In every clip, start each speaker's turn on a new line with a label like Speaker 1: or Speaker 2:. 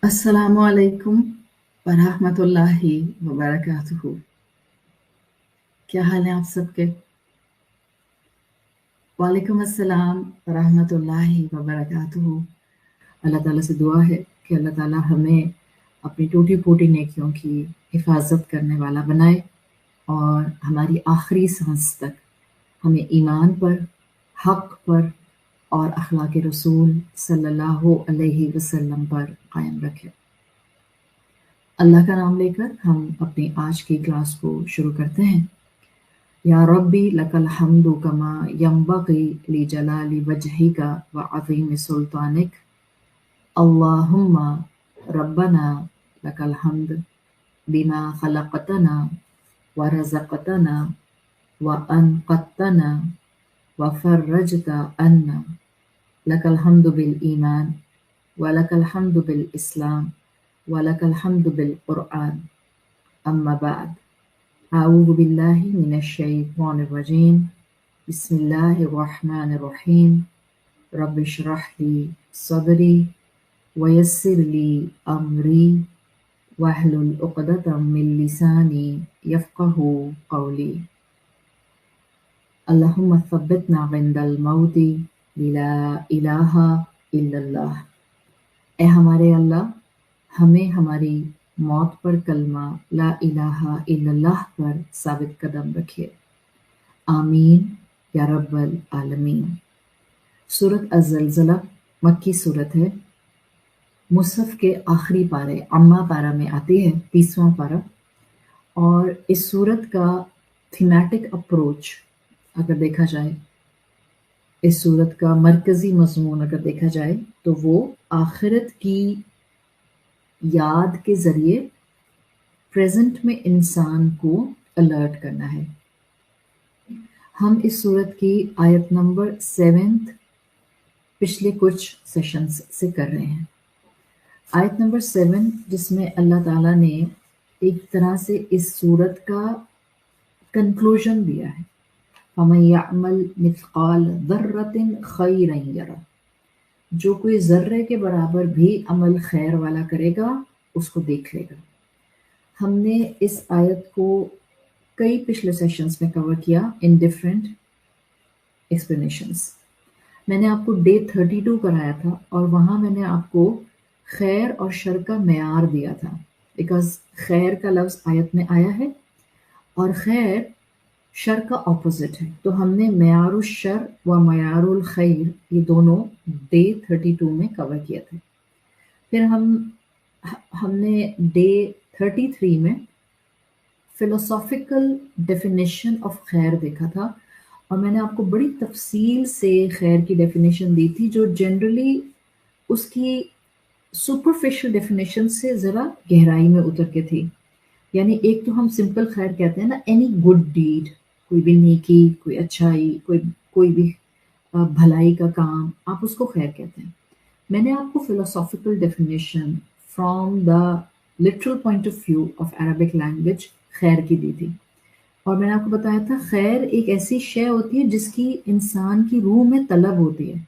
Speaker 1: अस्सलामु अलैकुम वरहमतुल्लाहि वबरकातुहू। क्या हाल है आप सबके? वालेकुम अस्सलाम वरहमतुल्लाहि वबरकातुहू। अल्लाह ताला से दुआ है कि अल्लाह ताला हमें अपनी टूटी फूटी नेकियों की हिफाजत करने वाला बनाए और हमारी आखिरी सांस तक हमें ईमान पर, हक पर और अखलाक रसूल सल्लल्लाहु अलैहि वसल्लम पर कायम रखे। अल्लाह का नाम लेकर हम अपनी आज की क्लास को शुरू करते हैं। या रब्बी लकल हम्दु कमा यंबगी ली जलाली वजहिका व अज़ीम सुल्तानिक। अल्लाहुम्मा रब्बना लकल हम्द बिमा खलक़तना व रज़क़तना व अनक़ज़तना व फ़र्रजता अन्ना। लकल हम्दु बिल ईमान व लकल हम्दु बिल इस्लाम व लकल हम्दु बिल क़ुरआन। अम्मा बाद। अऊज़ु बिल्लाहि मिनश शैतानिर रजीम। बिस्मिल्लाहिर रहमानिर रहीम। रब्बि इश्रह ली सदरी व यस्सिर ली अमरी वहलुल उक़दतम मिन लिसानी यफ़क़हू क़ौली। अल्लाहुम्मा थब्बितना इंदल मौती ला इलाहा इल्लल्लाह। ए हमारे अल्लाह, हमें हमारी मौत पर कलमा ला इलाहा इल्लल्लाह पर साबित कदम रखिए। आमीन या रब्बल आलमीन। सूरत अज़्ज़लज़ला मक्की सूरत है। मुसहफ़ के आखिरी पारे अम्मा पारा में आती है, 30वां पारा। और इस सूरत का थीमेटिक अप्रोच अगर देखा जाए, इस सूरत का मरकज़ी मज़मून अगर देखा जाए तो वो आखिरत की याद के ज़रिए प्रेजेंट में इंसान को अलर्ट करना है। हम इस सूरत की आयत नंबर 7 पिछले कुछ सेशंस से कर रहे हैं। आयत नंबर 7 जिसमें अल्लाह ताला ने एक तरह से इस सूरत का कंक्लूजन दिया है। फमन यअमल मिस्क़ाल ज़र्रतिन खैरन यरा। जो कोई ज़र्रे के बराबर भी अमल खैर वाला करेगा उसको देख लेगा। हमने इस आयत को कई पिछले सेशंस में कवर किया इन डिफरेंट एक्सप्लेनेशंस। मैंने आपको डे 32 कराया था और वहाँ मैंने आपको खैर और शर का मेयार दिया था, बिकॉज खैर का लफ्ज़ आयत में आया है और खैर शर का ऑपोजिट है। तो हमने मेयारुल शर व मेयारुल खैर ये दोनों डे 32 में कवर किए थे। फिर हमने डे 33 में फिलोसॉफिकल डेफिनेशन ऑफ खैर देखा था और मैंने आपको बड़ी तफसील से खैर की डेफिनेशन दी थी, जो जनरली उसकी सुपरफिशियल डेफिनेशन से ज़रा गहराई में उतर के थी। यानी एक तो हम सिंपल खैर कहते हैं ना, एनी गुड डीड, कोई भी नेकी, कोई अच्छाई, कोई भी भलाई का काम, आप उसको खैर कहते हैं। मैंने आपको philosophical definition from the literal point of view of Arabic language खैर की दी थी और मैंने आपको बताया था खैर एक ऐसी शय होती है जिसकी इंसान की रूह में तलब होती है,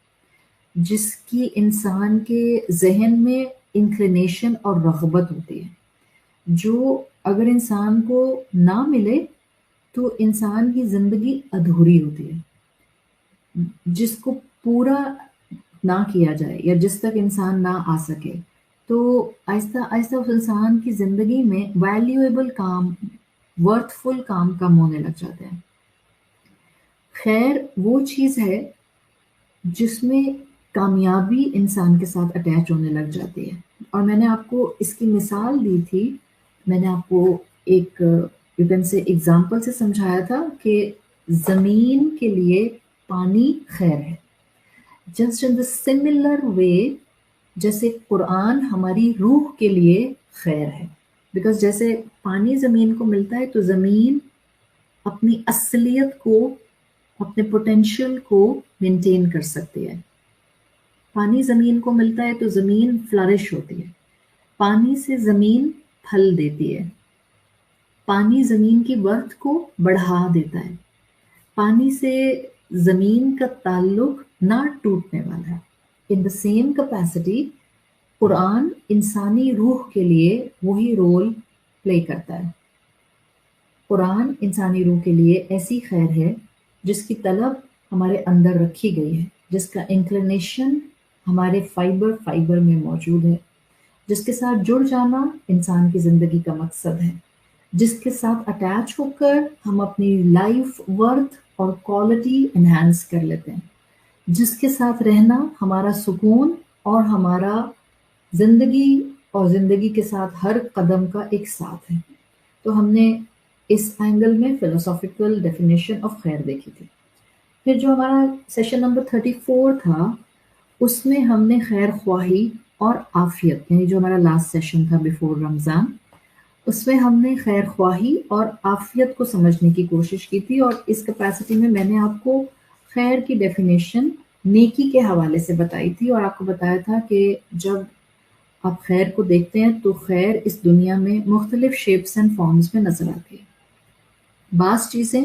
Speaker 1: जिसकी इंसान के जहन में इंक्लिनेशन और रग़बत होती है, जो अगर इंसान को ना मिले तो इंसान की ज़िंदगी अधूरी होती है, जिसको पूरा ना किया जाए या जिस तक इंसान ना आ सके तो आहिस्ता आहिस्ता उस इंसान की ज़िंदगी में वैल्यूएबल काम, वर्थफुल काम कम होने लग जाते हैं। खैर वो चीज़ है जिसमें कामयाबी इंसान के साथ अटैच होने लग जाती है और मैंने आपको इसकी मिसाल दी थी। मैंने आपको एक यू कैन से एग्जाम्पल से समझाया था कि ज़मीन के लिए पानी खैर है। Just in the similar way जैसे कुरान हमारी रूह के लिए खैर है, बिकॉज जैसे पानी ज़मीन को मिलता है तो ज़मीन अपनी असलियत को, अपने पोटेंशियल को मेंटेन कर सकती है। पानी ज़मीन को मिलता है तो ज़मीन फ्लरिश होती है, पानी से ज़मीन फल देती है, पानी ज़मीन की वर्थ को बढ़ा देता है, पानी से ज़मीन का ताल्लुक ना टूटने वाला है। in the same capacity قرآن انسانی روح کے لیے وہی رول پلے کرتا ہے. قرآن انسانی روح کے لیے ایسی خیر ہے جس کی طلب ہمارے اندر رکھی گئی ہے، جس کا انکلینیشن ہمارے فائبر میں موجود ہے، جس کے ساتھ جڑ جانا انسان کی زندگی کا مقصد ہے، جس کے ساتھ اٹیچ ہو کر ہم اپنی لائف ورتھ اور کوالٹی انہانس کر لیتے ہیں، جس کے ساتھ رہنا ہمارا سکون اور ہمارا زندگی اور زندگی کے ساتھ ہر قدم کا ایک ساتھ ہے. تو ہم نے اس اینگل میں فلسافیکل ڈیفینیشن آف خیر دیکھی تھی. پھر جو ہمارا سیشن نمبر 34 تھا اس میں ہم نے خیر خواہی اور عافیت، یعنی جو ہمارا لاسٹ سیشن تھا بیفور رمضان، اس میں ہم نے خیر خواہی اور عافیت کو سمجھنے کی کوشش کی تھی. اور اس کیپیسٹی میں نے آپ کو خیر کی ڈیفینیشن نیکی کے حوالے سے بتائی تھی، اور آپ کو بتایا تھا کہ جب آپ خیر کو دیکھتے ہیں تو خیر اس دنیا میں مختلف شیپس اینڈ فارمز میں نظر آتی ہے. بعض چیزیں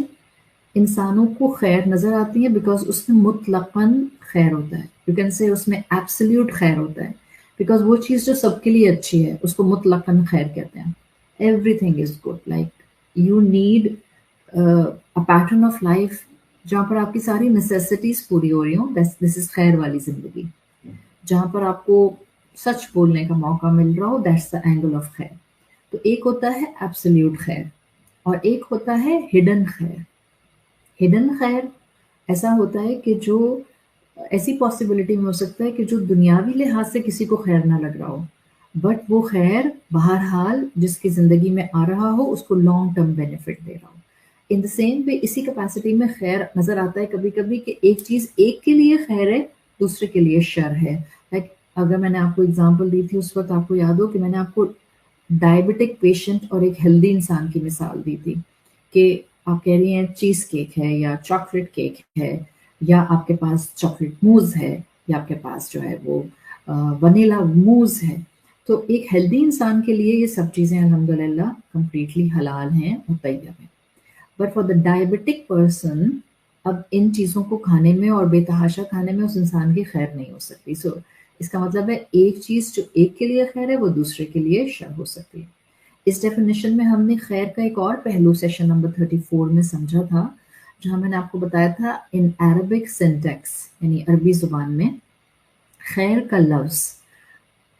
Speaker 1: انسانوں کو خیر نظر آتی ہیں بیکاز اس میں مطلقاً خیر ہوتا ہے، یو کین سے اس میں ایبسلیوٹ خیر ہوتا ہے، بیکاز وہ چیز جو سب کے لیے اچھی ہے اس کو مطلقاً خیر کہتے ہیں. Every thing is good, like you need a pattern of life جہاں پر آپ کی ساری نیسیسٹیز پوری ہو رہی ہوں، دس از خیر والی زندگی. جہاں پر آپ کو سچ بولنے کا موقع مل رہا ہو، دیٹس دا اینگل آف خیر. تو ایک ہوتا ہے ایبسلیوٹ خیر اور ایک ہوتا ہے ہڈن خیر. ہڈن خیر ایسا ہوتا ہے کہ جو ایسی پاسبلٹی میں ہو سکتا ہے کہ جو دنیاوی لحاظ سے کسی کو خیر نہ لگ رہا ہو، بٹ وہ خیر بہرحال جس کی زندگی میں آ رہا ہو اس کو لانگ ٹرم بینیفٹ دے رہا ہو. ان دا سیم وے اسی کیپیسٹی میں خیر نظر آتا ہے کبھی کبھی کہ ایک چیز ایک کے لیے خیر ہے، دوسرے کے لیے شر ہے. لائک اگر میں نے آپ کو اگزامپل دی تھی اس وقت آپ کو یاد ہو کہ میں نے آپ کو ڈائبٹک پیشنٹ اور ایک ہیلدی انسان کی مثال دی تھی کہ آپ کہہ رہی ہیں چیز کیک ہے یا چاکلیٹ کیک ہے یا آپ کے پاس چاکلیٹ موز ہے یا آپ کے پاس جو ہے وہ ونیلا موز ہے. تو ایک ہیلدی انسان کے لیے یہ سب چیزیں الحمدللہ کمپلیٹلی حلال ہیں اور طیب ہیں. But for the diabetic person اب ان چیزوں کو کھانے میں اور بے تحاشا کھانے میں اس انسان کی خیر نہیں ہو سکتی. سو اس کا مطلب ہے ایک چیز جو ایک کے لیے خیر ہے وہ دوسرے کے لیے شر ہو سکتی ہے. اس ڈیفینیشن میں ہم نے خیر کا ایک اور پہلو سیشن نمبر 34 میں سمجھا تھا، جہاں میں نے آپ کو بتایا تھا ان عربک سینٹیکس یعنی عربی زبان میں خیر کا لفظ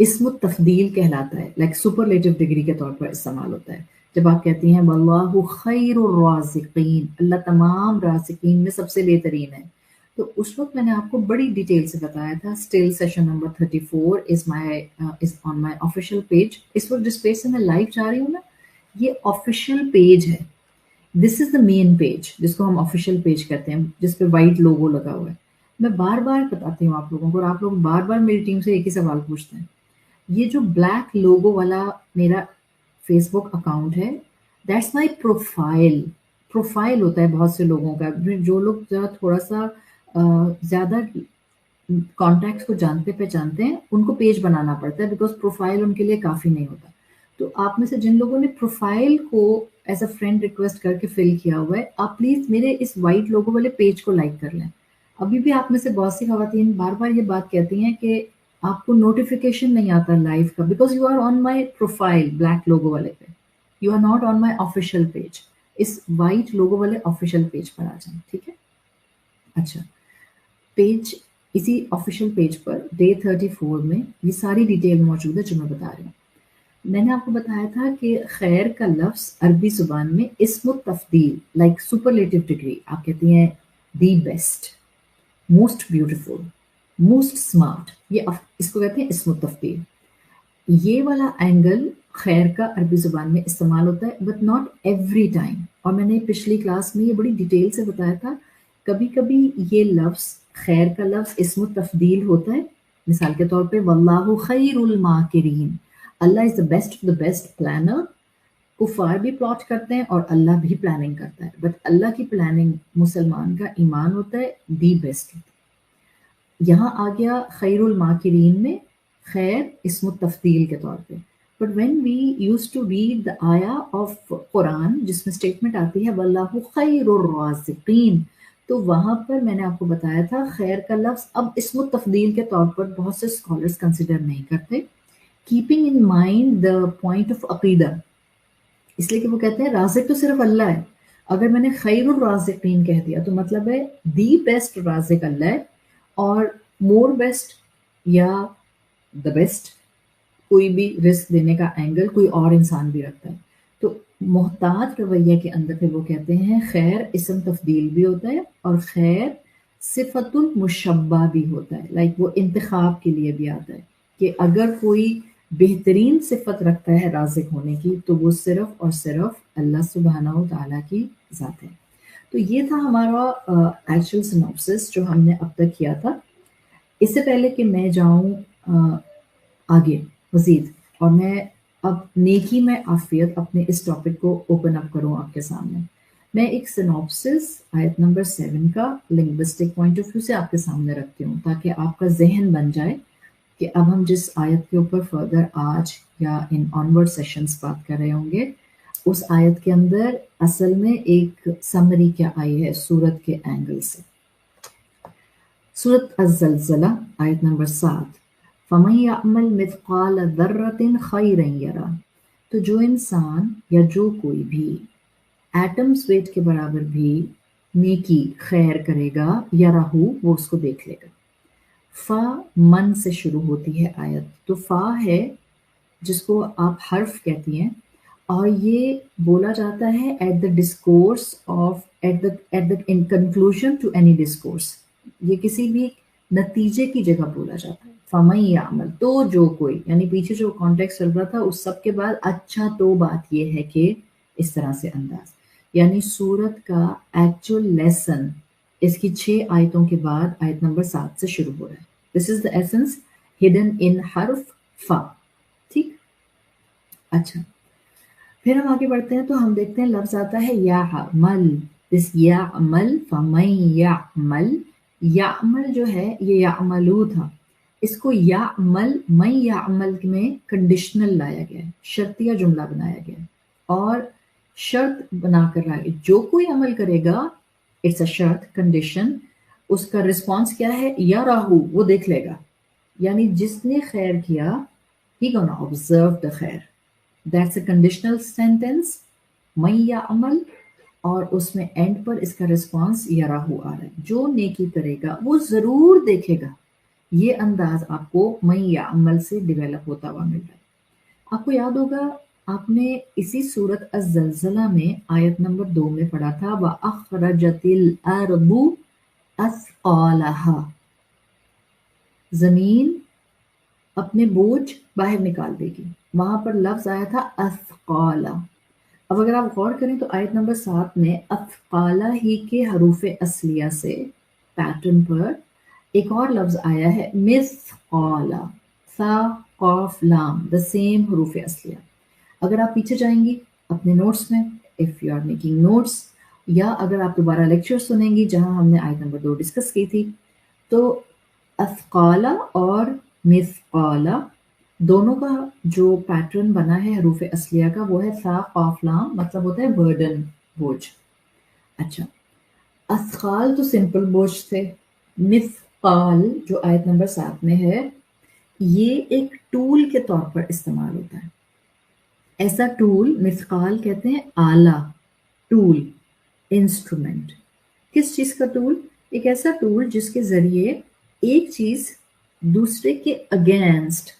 Speaker 1: اسم التفضیل کہلاتا ہے، لائک سپرلیٹو ڈگری کے طور پر استعمال ہوتا ہے. جب آپ کہتی ہیں واللہ خیر الرازقین، اللہ تمام رازقین میں سب سے بہترین ہے، تو اس وقت میں نے آپ کو بڑی ڈیٹیل سے بتایا تھا. Still session number 34 is on my official page. اس وقت جس پیج سے میں لائیو جا رہی ہوں نا، یہ آفیشیل پیج ہے. دس از دا مین پیج جس کو ہم آفیشیل پیج کہتے ہیں، جس پہ وائٹ لوگو لگا ہوا ہے. میں بار بار بتاتی ہوں آپ لوگوں کو، اور آپ لوگ بار بار میری ٹیم سے ایک ہی سوال پوچھتے ہیں. یہ جو بلیک لوگو والا میرا فیس بک اکاؤنٹ ہے، دیٹس مائی پروفائل ہوتا ہے بہت سے لوگوں کا. جو لوگ ذرا تھوڑا سا زیادہ کانٹیکٹس کو جانتے پہچانتے ہیں ان کو پیج بنانا پڑتا ہے، بیکاز پروفائل ان کے لیے کافی نہیں ہوتا. تو آپ میں سے جن لوگوں نے پروفائل کو ایز اے فرینڈ ریکویسٹ کر کے فل کیا ہوا ہے، آپ پلیز میرے اس وائٹ لوگو والے پیج کو لائک کر لیں. ابھی بھی آپ میں سے بہت سی خواتین بار بار یہ بات کہتی ہیں کہ آپ کو نوٹیفیکیشن نہیں آتا لائیو کا، because you are on my profile black logo والے پہ، you are not on my official page. اس وائٹ لوگو والے آفیشیل پیج پر آ جائیں، ٹھیک ہے؟ اچھا، پیج اسی آفیشیل پیج پر ڈے 34 میں یہ ساری ڈیٹیل موجود ہے جو میں بتا رہی ہوں. میں نے آپ کو بتایا تھا کہ خیر کا لفظ عربی زبان میں اسم التفضیل، لائک سپرلیٹو ڈگری، آپ کہتی ہیں the best, most beautiful, most smart, یہ اس کو کہتے ہیں اسم التفضیل. یہ والا اینگل خیر کا عربی زبان میں استعمال ہوتا ہے، بٹ ناٹ ایوری ٹائم. اور میں نے پچھلی کلاس میں یہ بڑی ڈیٹیل سے بتایا تھا، کبھی کبھی یہ لفظ خیر کا لفظ اسم التفضیل ہوتا ہے. مثال کے طور پہ واللہ خیر الماکرین، Allah is the best of the best planner. کفار بھی پلاٹ کرتے ہیں اور اللہ بھی پلاننگ کرتا ہے، بٹ اللہ کی پلاننگ مسلمان کا ایمان ہوتا ہے، دی بیسٹ ہوتا ہے. یہاں آ گیا خیر الماکرین میں خیر اسم التفضیل کے طور پہ. But when we use to read the آیا آف قرآن جس میں اسٹیٹمنٹ آتی ہے واللہ خیر الرازقین، تو وہاں پر میں نے آپ کو بتایا تھا خیر کا لفظ اب اسم التفضیل کے طور پر بہت سے اسکالرس کنسیڈر نہیں کرتے، keeping in mind the point of عقیدہ، اس لیے کہ وہ کہتے ہیں رازق تو صرف اللہ ہے. اگر میں نے خیر الرازقین کہہ دیا تو مطلب ہے دی بیسٹ رازق اللہ ہے، اور مور بیسٹ یا دا بیسٹ کوئی بھی رزق دینے کا اینگل کوئی اور انسان بھی رکھتا ہے. تو محتاط رویہ کے اندر پھر وہ کہتے ہیں خیر اسم تفضیل بھی ہوتا ہے اور خیر صفت المشبہ بھی ہوتا ہے، لائک وہ انتخاب کے لیے بھی آتا ہے کہ اگر کوئی بہترین صفت رکھتا ہے رازق ہونے کی تو وہ صرف اور صرف اللہ سبحانہ و تعالیٰ کی ذات ہے. تو یہ تھا ہمارا ایکچوئل سنوپسس جو ہم نے اب تک کیا تھا. اس سے پہلے کہ میں جاؤں آگے مزید اور میں اب نیکی میں عافیت اپنے اس ٹاپک کو اوپن اپ کروں آپ کے سامنے، میں ایک سنوپسس آیت نمبر 7 کا لنگوسٹک پوائنٹ آف ویو سے آپ کے سامنے رکھتی ہوں تاکہ آپ کا ذہن بن جائے کہ اب ہم جس آیت کے اوپر فردر آج یا ان آنورڈ سیشنز بات کر رہے ہوں گے اس آیت کے اندر اصل میں ایک سمری کیا آئی ہے سورت کے اینگل سے. سورت الزلزلہ آیت نمبر 7 فَمَن يَعْمَلْ مِثْقَالَ ذَرَّةٍ خَيْرًا يَرَهُ، تو جو انسان یا جو کوئی بھی ایٹمز ویٹ کے برابر بھی نیکی خیر کرے گا یا رہو وہ اس کو دیکھ لے گا. فا من سے شروع ہوتی ہے آیت، تو فا ہے جس کو آپ حرف کہتی ہیں اور یہ بولا جاتا ہے at the discourse of at the in conclusion to any discourse, یہ کسی بھی نتیجے کی جگہ بولا جاتا ہے. فَمَن يَعْمَلْ، تو جو کوئی، یعنی پیچھے جو کانٹیکسٹ چل رہا تھا اس سب کے بعد اچھا تو بات یہ ہے کہ اس طرح سے انداز، یعنی سورت کا ایکچوئل لیسن اس کی 6 آیتوں کے بعد آیت نمبر 7 سے شروع ہو رہا ہے. دس از دا ایسنس ہڈن ان حرف فا. ٹھیک، اچھا پھر ہم آگے بڑھتے ہیں تو ہم دیکھتے ہیں لفظ آتا ہے یعمل. دس یعمل فمن یعمل، یعمل جو ہے یہ یعملو تھا، اس کو یعمل من یعمل میں کنڈیشنل لایا گیا ہے، شرطیہ جملہ بنایا گیا ہے اور شرط بنا کر رہا ہے جو کوئی عمل کرے گا اٹس اے شرط کنڈیشن، اس کا رسپانس کیا ہے یا راہو وہ دیکھ لے گا، یعنی جس نے خیر کیا ہی گونا آبزرو دا خیر. دیٹس اے کنڈیشنل سینٹینس من یعمل، اور اس میں اینڈ پر اس کا رسپانس یا راہو آ رہا ہے، جو نیکی کرے گا وہ ضرور دیکھے گا. یہ انداز آپ کو من یعمل سے ڈیولپ ہوتا ہوا مل رہا ہے. آپ کو یاد ہوگا آپ نے اسی سورت الزلزلہ میں آیت نمبر 2 میں پڑھا تھا وَأَخْرَجَتِ الْأَرْضُ أَثْقَالَهَا، زمین اپنے بوجھ باہر نکال دے گی، وہاں پر لفظ آیا تھا اثقالا. اب اگر آپ غور کریں تو آیت نمبر 7 میں اثقالا ہی کے حروف اصلیہ سے پیٹرن پر ایک اور لفظ آیا ہے مثقالا، ثا قاف لام، دا سیم حروف اصلیہ. اگر آپ پیچھے جائیں گی اپنے نوٹس میں if you are making notes, یا اگر آپ دوبارہ لیکچر سنیں گی جہاں ہم نے آیت نمبر 2 ڈسکس کی تھی، تو اثقالا اور مثقالا دونوں کا جو پیٹرن بنا ہے حروف اصلیہ کا وہ ہے ثا قاف لام، مطلب ہوتا ہے برڈن، بوجھ. اچھا اثقال تو سمپل بوجھ تھے، مثقال جو آیت نمبر 7 میں ہے یہ ایک ٹول کے طور پر استعمال ہوتا ہے. ایسا ٹول مثقال کہتے ہیں آلہ، ٹول، انسٹرومنٹ. کس چیز کا ٹول؟ ایک ایسا ٹول جس کے ذریعے ایک چیز دوسرے کے اگینسٹ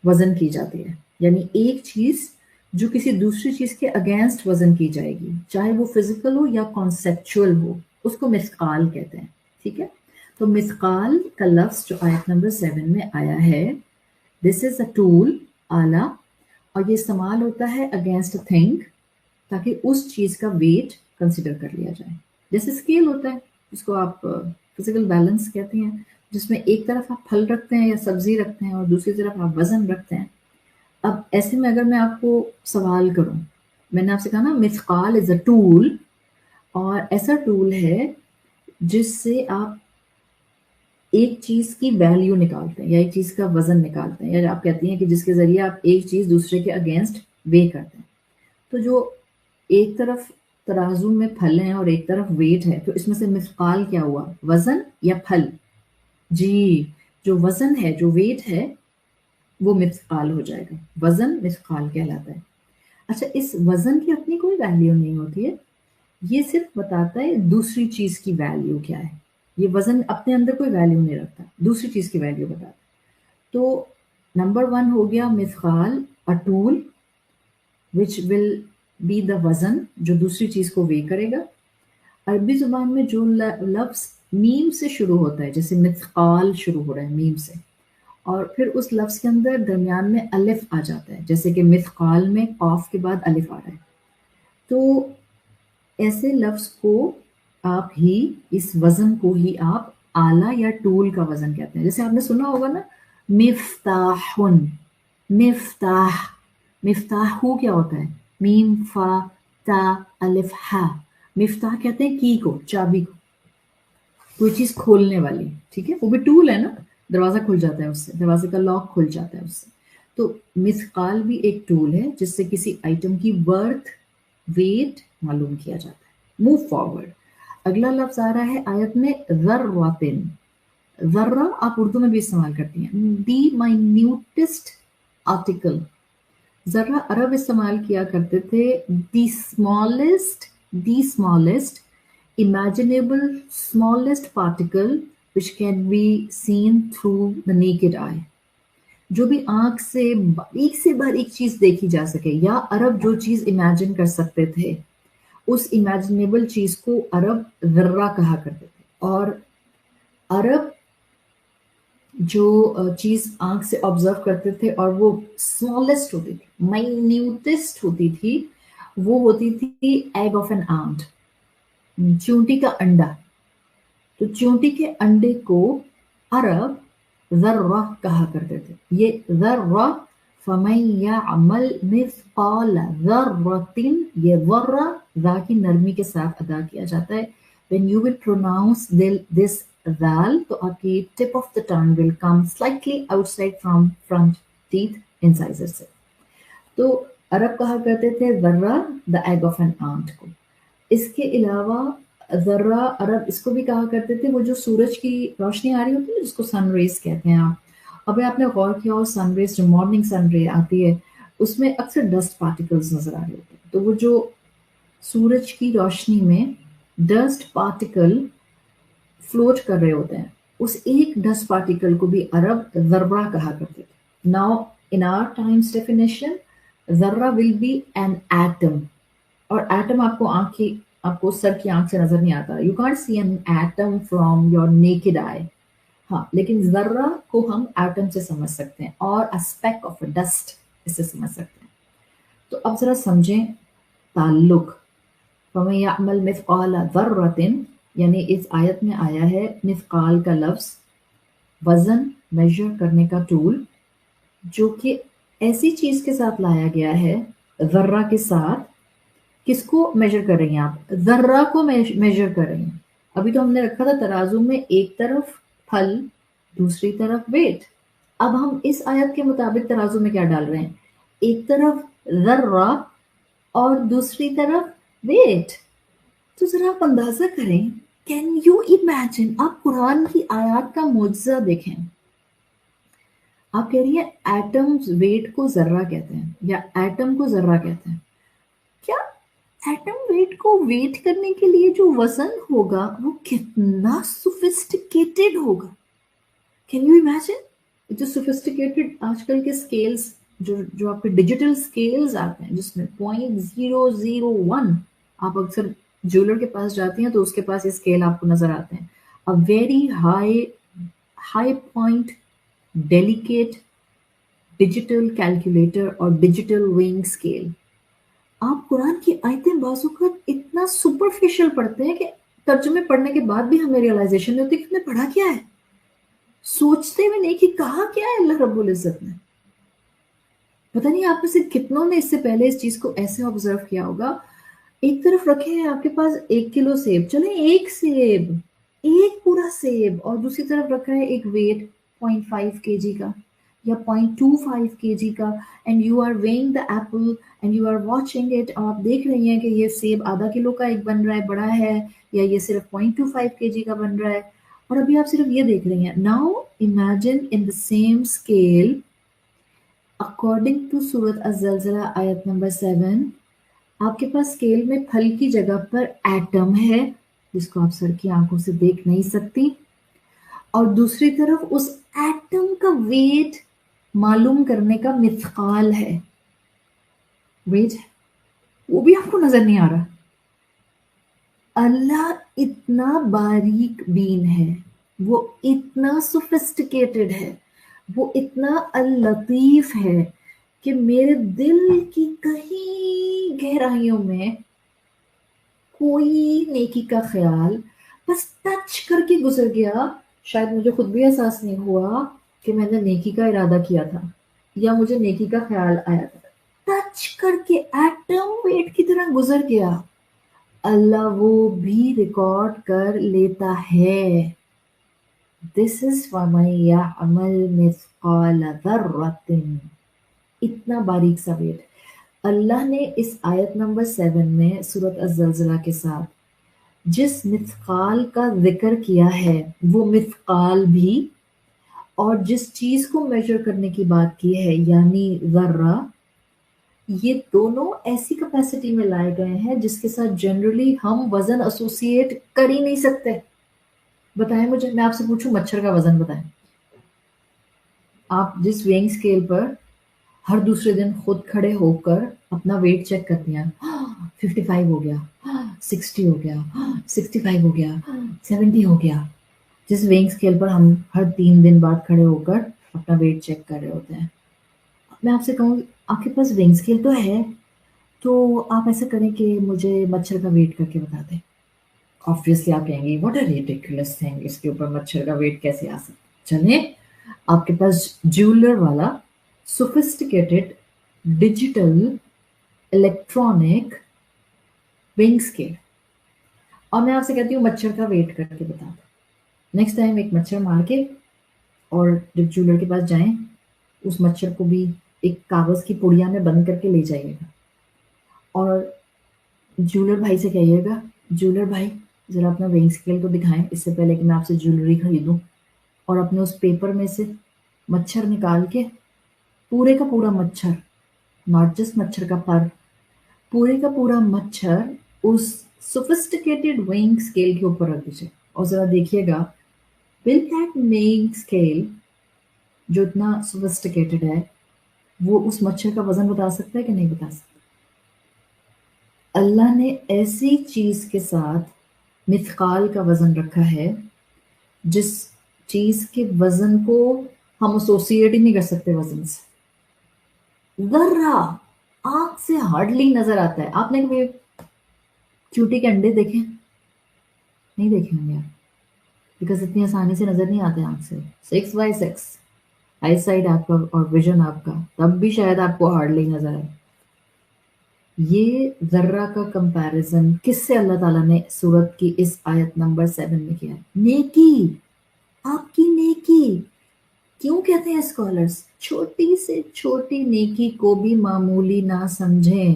Speaker 1: وزن کی جاتی ہے، یعنی ایک چیز جو کسی دوسری چیز کے اگینسٹ وزن کی جائے گی، چاہے وہ فزیکل ہو یا کانسیپچول ہو، اس کو مثقال کہتے ہیں. ٹھیک ہے، تو مثقال کا لفظ جو آیت نمبر 7 میں آیا ہے دس از اے ٹول، آلہ، اور یہ استعمال ہوتا ہے اگینسٹ اے تھنگ تاکہ اس چیز کا ویٹ کنسیڈر کر لیا جائے. جیسے اسکیل ہوتا ہے جس کو آپ فزیکل بیلنس کہتے ہیں، جس میں ایک طرف آپ پھل رکھتے ہیں یا سبزی رکھتے ہیں اور دوسری طرف آپ وزن رکھتے ہیں. اب ایسے میں اگر میں آپ کو سوال کروں، میں نے آپ سے کہا نا مثقال از اے ٹول، اور ایسا ٹول ہے جس سے آپ ایک چیز کی ویلیو نکالتے ہیں یا ایک چیز کا وزن نکالتے ہیں، یا آپ کہتی ہیں کہ جس کے ذریعے آپ ایک چیز دوسرے کے اگینسٹ وے کرتے ہیں. تو جو ایک طرف तराजू में फल हैं और एक तरफ वेट है, तो इसमें से मिस्काल क्या हुआ, वजन या फल? जी, जो वजन है, जो वेट है, वो मिस्काल हो जाएगा, वजन मिस्काल कहलाता है। अच्छा, इस वजन की अपनी कोई वैल्यू नहीं होती है, ये सिर्फ बताता है दूसरी चीज की वैल्यू क्या है। ये वजन अपने अंदर कोई वैल्यू नहीं रखता, दूसरी चीज की वैल्यू बताता है। तो नंबर 1 हो गया मिस्काल, a tool which will be the वजन, जो दूसरी चीज को वे करेगा। अरबी जुबान में जो लफ्ज मीम से शुरू होता है, जैसे मिस्काल शुरू हो रहा है मीम से, और फिर उस लफ्ज के अंदर दरमियान में अलिफ आ जाता है, जैसे कि मिस्काल में कॉफ के बाद अलिफ आ रहा है, तो ऐसे लफ्ज को आप ही, इस वजन को ही आप आला या टूल का वजन कहते हैं। जैसे आपने सुना होगा ना, मिफ्ताहुन, मिफ्ताह, मिफ्ताहू क्या होता है, मीम फा ता अलिफ हा। मिफ्ताह कहते हैं की को, चाबी को, कोई चीज खोलने वाली, ठीक है, वो भी टूल है ना, दरवाजा खुल जाता है उससे, दरवाजे का लॉक खुल जाता है उससे। तो मिस्काल भी एक टूल है जिससे किसी आइटम की वर्थ, वेट मालूम किया जाता है। मूव फॉरवर्ड, अगला लफ्ज आ रहा है आयत में ज़र्रतिन। ज़र्रा आप उर्दू में भी इस्तेमाल करती हैं, दी माइन्यूटेस्ट आर्टिकल। ज़र्रा अरब इस्तेमाल किया करते थे, the smallest imaginable smallest particle which can be seen through the naked eye, जो भी आंख से बारीक चीज देखी जा सके, या अरब जो चीज इमेजिन कर सकते थे उस इमेजिनेबल चीज को अरब ज़र्रा कहा करते थे। और अरब जो चीज आंख से ऑब्जर्व करते थे और वो स्मॉलेस्ट होती थी, माइन्यूटेस्ट होती थी, वो होती थी एग ऑफ एन आंट, चूंटी का अंडा। तो चूंटी के अंडे को अरब ज़र्रा कहा करते थे। ये ज़र्रा, फमन यअमल मिस्काल ज़र्रतिन, ये ज़र्रा ज़ा की नरमी के साथ अदा किया जाता है। When you will pronounce this ज़ाल, तो आपकी tip of the tongue will come slightly outside from front teeth incisor से। तो अरब कहा करते थे ज़र्रा the egg of an ant को। इसके अलावा ज़र्रा अरब इसको भी कहा करते थे, वो जो सूरज की रोशनी आ रही होती है जिसको सन रेज कहते हैं आप। अभी आपने गौर किया हो, सन रेज जो मॉर्निंग सन रे आती है उसमें अक्सर डस्ट पार्टिकल्स नजर आ रहे होते हैं, तो वो जो सूरज की रोशनी में डस्ट पार्टिकल फ्लोट कर रहे होते हैं, उस एक डस्ट पार्टिकल को भी अरब ज़र्रा कहा करते थे। Now in our times definition, ज़र्रा विल बी एन एटम, और एटम आपको सर की आंख से नजर नहीं आता, you can't see an atom from your naked eye. हाँ, लेकिन ज़र्रा को हम एटम से समझ सकते हैं और a speck of a dust इससे समझ सकते हैं। तो अब जरा समझें ताल्लुक, फमन यअमल मिस्काल ज़र्रतिन, यानी इस आयत में आया है मिस्काल का लफ्ज, वजन मेजर करने का टूल, जो कि ऐसी चीज के साथ लाया गया है ज़र्रा के साथ। किसको मेजर कर रही हैं आप, ज़र्रा को मेजर कर रही हैं। अभी तो हमने रखा था तराजू में एक तरफ फल, दूसरी तरफ वेट। अब हम इस आयत के मुताबिक तराजू में क्या डाल रहे हैं, एक तरफ ज़र्रा और दूसरी तरफ वेट। तो जरा आप अंदाजा करें, कैन यू इमेजिन, आप कुरान की आयत का मुआजिज़ा देखें। आप कह रही है एटम्स वेट को ज़र्रा कहते हैं या एटम को ज़र्रा कहते हैं। क्या एटम वेट को वेट करने के लिए जो वजन होगा वो कितना सोफिस्टिकेटेड होगा, कैन यू इमेजिन। जो सोफिस्टिकेटेड आजकल के स्केल्स, जो आपके डिजिटल स्केल्स आते हैं जिसमें 0.001, आप अक्सर ज्वेलर के पास जाती हैं तो उसके पास ये स्केल आपको नजर आते हैं, a very high point delicate digital calculator और डिजिटल वेइंग स्केल। आप कुरान की आयतें बाज़ इतना सुपरफिशियल पढ़ते हैं कि तर्जुमे पढ़ने के बाद भी हमें रियलाइजेशन नहीं होती कि हमने पढ़ा क्या है, सोचते हुए नहीं कि कहा क्या है अल्लाह रब्बुल इज्जत ने। पता नहीं आप में से कितनों ने इससे पहले इस चीज को ऐसे ऑब्जर्व किया होगा, एक तरफ रखे हैं आपके पास 1 किलो सेब, चले एक सेब, एक पूरा सेब, और दूसरी तरफ रखा है एक वेट 0.5 kg का। या 0.25 kg का, and you are weighing the apple and you are watching it, और आप देख रही हैं कि ये सेब आधा किलो का एक बन रहा है, बड़ा है, या ये सिर्फ 0.25 kg का बन रहा है, और अभी आप सिर्फ ये देख रही हैं. Now imagine in the same scale, according to सूरत अज़्ज़लज़ला आयत नंबर 7, आपके पास स्केल में फल की जगह पर एटम है जिसको आप सर की आंखों से देख नहीं सकती, और दूसरी तरफ उस एटम का वेट मालूम करने का मिथकाल है, वेट है, वो भी आपको नजर नहीं आ रहा. अल्लाह इतना बारीक बीन है, वो इतना सोफिस्टिकेटेड है, वो इतना अल लतीफ है कि मेरे दिल की कहीं गहराइयों में कोई नेकी का ख्याल बस टच करके गुजर गया. शायद मुझे खुद भी एहसास नहीं हुआ कि मैंने नेकी का इरादा किया था या मुझे नेकी का ख्याल आया था. टच करके एटम वेट की तरह गुजर गया. अल्लाह वो भी रिकॉर्ड कर लेता है. दिस इज वमन यअमल मिस्काल ज़र्रतिन. इतना बारीक सा वेट. अल्लाह ने इस आयत नंबर 7 में सूरत अज़्ज़लज़ला के साथ जिस मिथकाल का जिक्र किया है, वो मिथकाल भी, और जिस चीज को मेजर करने की बात की है यानी ज़र्रा, ये दोनों ऐसी कैपेसिटी में लाए गए हैं जिसके साथ जनरली हम वजन एसोसिएट कर ही नहीं सकते. बताएं मुझे, मैं आपसे पूछूं मच्छर का वजन बताएं. आप जिस वेइंग स्केल पर हर दूसरे दिन खुद खड़े होकर अपना वेट चेक करती हैं, 55 हो गया, 60 हो गया, 65 हो गया, 70 हो गया, जिस वेइंग स्केल पर हम हर 3 दिन बाद खड़े होकर अपना वेट चेक कर रहे होते हैं. मैं आपसे कहूँ आपके पास वेइंग स्केल तो है, तो आप ऐसा करें कि मुझे मच्छर का वेट करके बता दें. ऑब्वियसली आप कहेंगे व्हाट अ रिडिकुलस थिंग, इसके ऊपर मच्छर का वेट कैसे आ सकता. चलिए, आपके पास ज्वेलर वाला sophisticated digital electronic weighing scale, और मैं आपसे कहती हूँ मच्छर का वेट करके बता दो. नेक्स्ट टाइम एक मच्छर मार के और जब ज्वेलर के पास जाएं, उस मच्छर को भी एक कागज की पुड़िया में बंद करके ले जाइएगा, और ज्वेलर भाई से कहिएगा, ज्वेलर भाई जरा अपना वेइंग स्केल तो दिखाएं इससे पहले कि मैं आपसे ज्वेलरी खरीदूं, और अपने उस पेपर में से मच्छर निकाल के पूरे का पूरा मच्छर, नॉट जस्ट मच्छर का पर, पूरे का पूरा मच्छर उस सोफिस्टिकेटेड वेइंग स्केल के ऊपर रख दीजिए, और जरा देखिएगा विल दैट वेइंग स्केल जो इतना सोफिस्टिकेटेड है वो उस मच्छर का वजन बता सकता है कि नहीं बता सकता. अल्लाह ने ऐसी चीज के साथ मिथकाल का वजन रखा है जिस चीज के वजन को हम एसोसिएट ही नहीं कर सकते वजन से. जर्रा आंख से हार्डली नजर आता है. आपने कभी चूटी के अंडे देखे? नहीं देखे होंगे यार, बिकॉज इतनी आसानी से नजर नहीं आते आंख से. 6x6 आई साइड आपका और विजन आपका, तब भी शायद आपको हार्डली नजर आए. ये जर्रा का कंपैरिजन किससे अल्लाह ताला ने सूरत की इस आयत नंबर 7 में किया है? नेकी, आपकी नेकी. क्यों कहते हैं स्कॉलर्स छोटी से छोटी नेकी को भी मामूली ना समझें,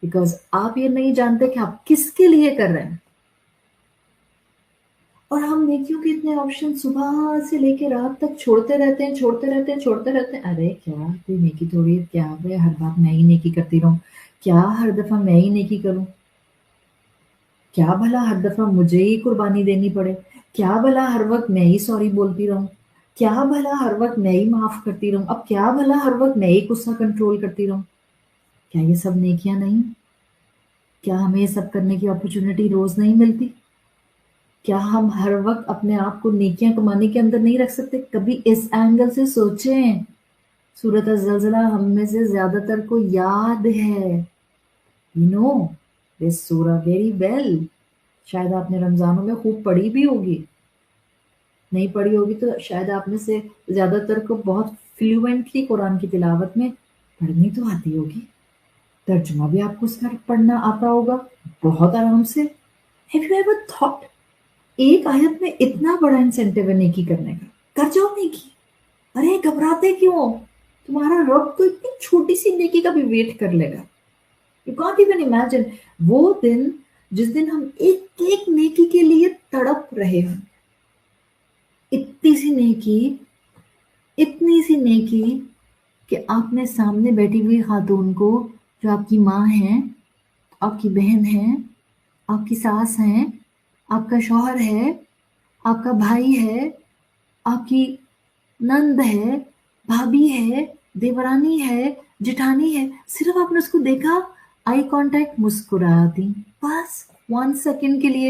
Speaker 1: बिकॉज आप ये नहीं जानते कि आप किसके लिए कर रहे हैं. और हम नेकियों के इतने ऑप्शन सुबह से लेकर रात तक छोड़ते रहते हैं, छोड़ते रहते हैं, छोड़ते रहते हैं. अरे क्या कोई नेकी थोड़ी है, क्या भाई हर बात मैं ही नेकी करती रहूं, क्या हर दफा मैं ही नेकी करूं, क्या भला हर दफा मुझे ही कुर्बानी देनी पड़े, क्या भला हर वक्त मैं ही सॉरी बोलती रहूं, क्या भला हर वक्त मैं ही माफ करती रहूं, अब क्या भला हर वक्त मैं ही गुस्सा कंट्रोल करती रहूं. क्या ये सब नेकियां नहीं? क्या हमें ये सब करने की अपॉर्चुनिटी रोज नहीं मिलती? क्या हम हर वक्त अपने आप को नेकियां कमाने के अंदर नहीं रख सकते? कभी इस एंगल से सोचें. सूरत अज़्ज़लज़ला हम में से ज्यादातर को याद है, यू नो दिस सूरा वेरी वेल. शायद आपने रमजानों में खूब पढ़ी भी होगी, नहीं पढ़ी होगी तो शायद आप में से ज्यादातर को बहुत फ्लुएंटली कुरान की तिलावत में पढ़नी तो आती होगी, तर्जुमा भी आपको उसका पढ़ना आता होगा बहुत आराम से. हैव यू एवर थॉट एक आयत में इतना बड़ा इंसेंटिव है नेकी करने का, कर जाओ नेकी. अरे घबराते क्यों? तुम्हारा रब तो इतनी छोटी सी नेकी का भी वेट कर लेगा। यू कांट इवन इमेजिन वो दिन जिस दिन हम एक एक नेकी के लिए तड़प रहे हैं। इतनी सी नेकी, इतनी सी नेकी कि आपने सामने बैठी हुई खातून को, जो आपकी माँ है, आपकी बहन है, आपकी सास है, आपका शौहर है, आपका भाई है, आपकी नंद है, भाभी है, देवरानी है, जेठानी है, सिर्फ आपने उसको देखा, आई कांटेक्ट, मुस्कुरा दी, बस 1 सेकंड के लिए।